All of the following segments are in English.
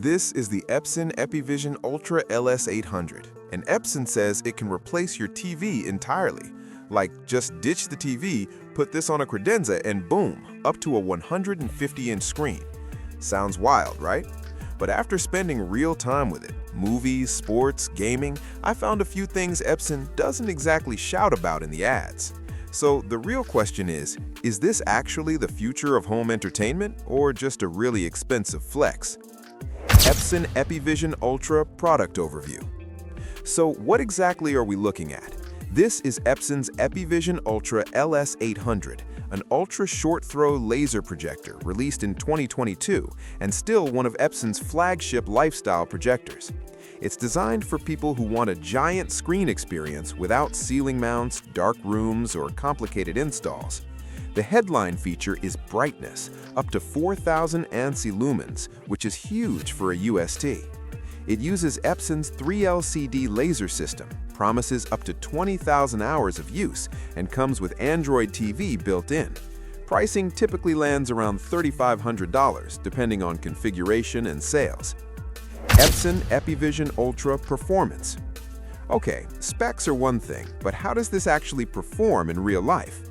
This is the Epson EpiqVision Ultra LS800, and Epson says it can replace your TV entirely. Like, just ditch the TV, put this on a credenza, and boom, up to a 150-inch screen. Sounds wild, right? But after spending real time with it, movies, sports, gaming, I found a few things Epson doesn't exactly shout about in the ads. So the real question is this actually the future of home entertainment or just a really expensive flex? Epson EpiqVision Ultra Product Overview. So what exactly are we looking at? This is Epson's EpiqVision Ultra LS800, an ultra short-throw laser projector released in 2022 and still one of Epson's flagship lifestyle projectors. It's designed for people who want a giant screen experience without ceiling mounts, dark rooms, or complicated installs. The headline feature is brightness, up to 4,000 ANSI lumens, which is huge for a UST. It uses Epson's 3LCD laser system, promises up to 20,000 hours of use, and comes with Android TV built in. Pricing typically lands around $3,500, depending on configuration and sales. Epson EpiqVision Ultra Performance. Okay, specs are one thing, but how does this actually perform in real life?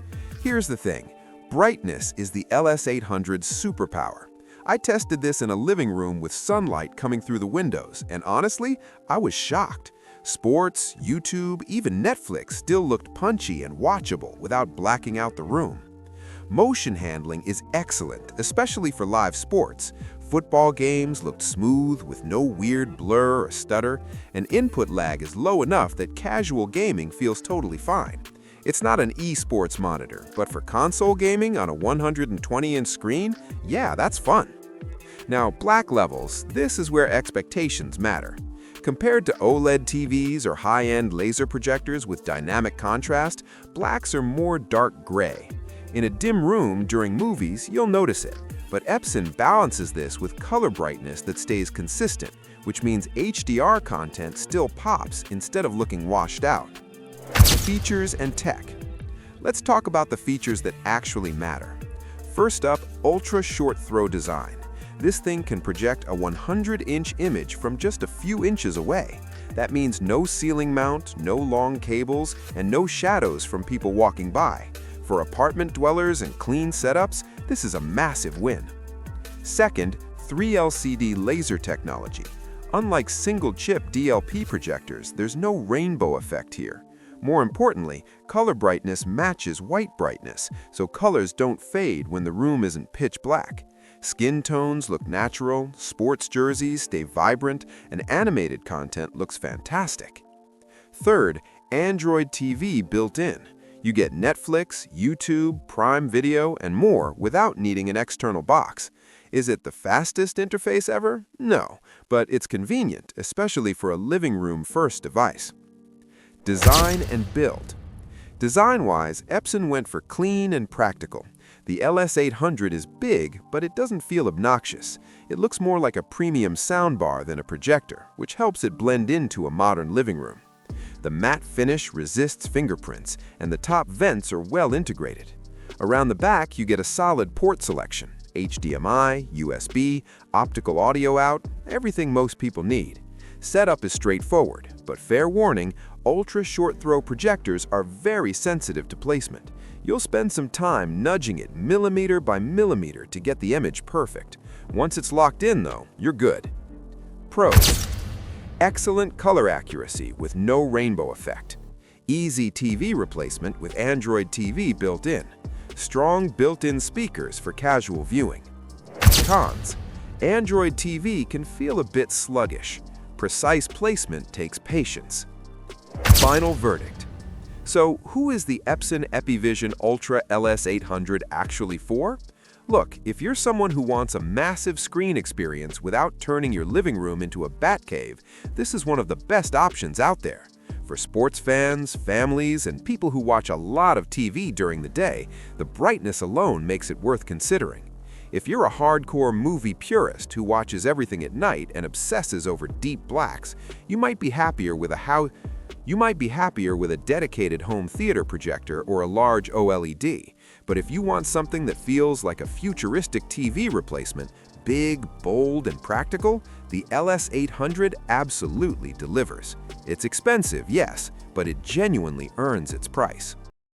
Here's the thing. Brightness is the LS800's superpower. I tested this in a living room with sunlight coming through the windows, and honestly, I was shocked. Sports, YouTube, even Netflix still looked punchy and watchable without blacking out the room. Motion handling is excellent, especially for live sports. Football games looked smooth with no weird blur or stutter, and input lag is low enough that casual gaming feels totally fine. It's not an esports monitor, but for console gaming on a 120-inch screen, yeah, that's fun. Now, black levels, this is where expectations matter. Compared to OLED TVs or high-end laser projectors with dynamic contrast, blacks are more dark gray. In a dim room during movies, you'll notice it, but Epson balances this with color brightness that stays consistent, which means HDR content still pops instead of looking washed out. Features and tech. Let's talk about the features that actually matter. First up, ultra short throw design. This thing can project a 100-inch image from just a few inches away. That means no ceiling mount, no long cables, and no shadows from people walking by. For apartment dwellers and clean setups, this is a massive win. Second, 3LCD laser technology. Unlike single-chip DLP projectors, there's no rainbow effect here. More importantly, color brightness matches white brightness, so colors don't fade when the room isn't pitch black. Skin tones look natural, sports jerseys stay vibrant, and animated content looks fantastic. Third, Android TV built in. You get Netflix, YouTube, Prime Video, and more without needing an external box. Is it the fastest interface ever? No, but it's convenient, especially for a living room first device. Design and build. Design-wise, Epson went for clean and practical. The LS800 is big, but it doesn't feel obnoxious. It looks more like a premium soundbar than a projector, which helps it blend into a modern living room. The matte finish resists fingerprints, and the top vents are well integrated. Around the back, you get a solid port selection: HDMI, USB, optical audio out, everything most people need. Setup is straightforward, but fair warning, ultra short-throw projectors are very sensitive to placement. You'll spend some time nudging it millimeter by millimeter to get the image perfect. Once it's locked in, though, you're good. Pros. Excellent color accuracy with no rainbow effect. Easy TV replacement with Android TV built in. Strong built-in speakers for casual viewing. Cons. Android TV can feel a bit sluggish. Precise placement takes patience. Final verdict. So, who is the Epson EpiqVision Ultra LS800 actually for? Look, if you're someone who wants a massive screen experience without turning your living room into a bat cave, this is one of the best options out there. For sports fans, families, and people who watch a lot of TV during the day, the brightness alone makes it worth considering. If you're a hardcore movie purist who watches everything at night and obsesses over deep blacks, you might be happier with a dedicated home theater projector or a large OLED. But if you want something that feels like a futuristic TV replacement, big, bold, and practical, the LS800 absolutely delivers. It's expensive, yes, but it genuinely earns its price.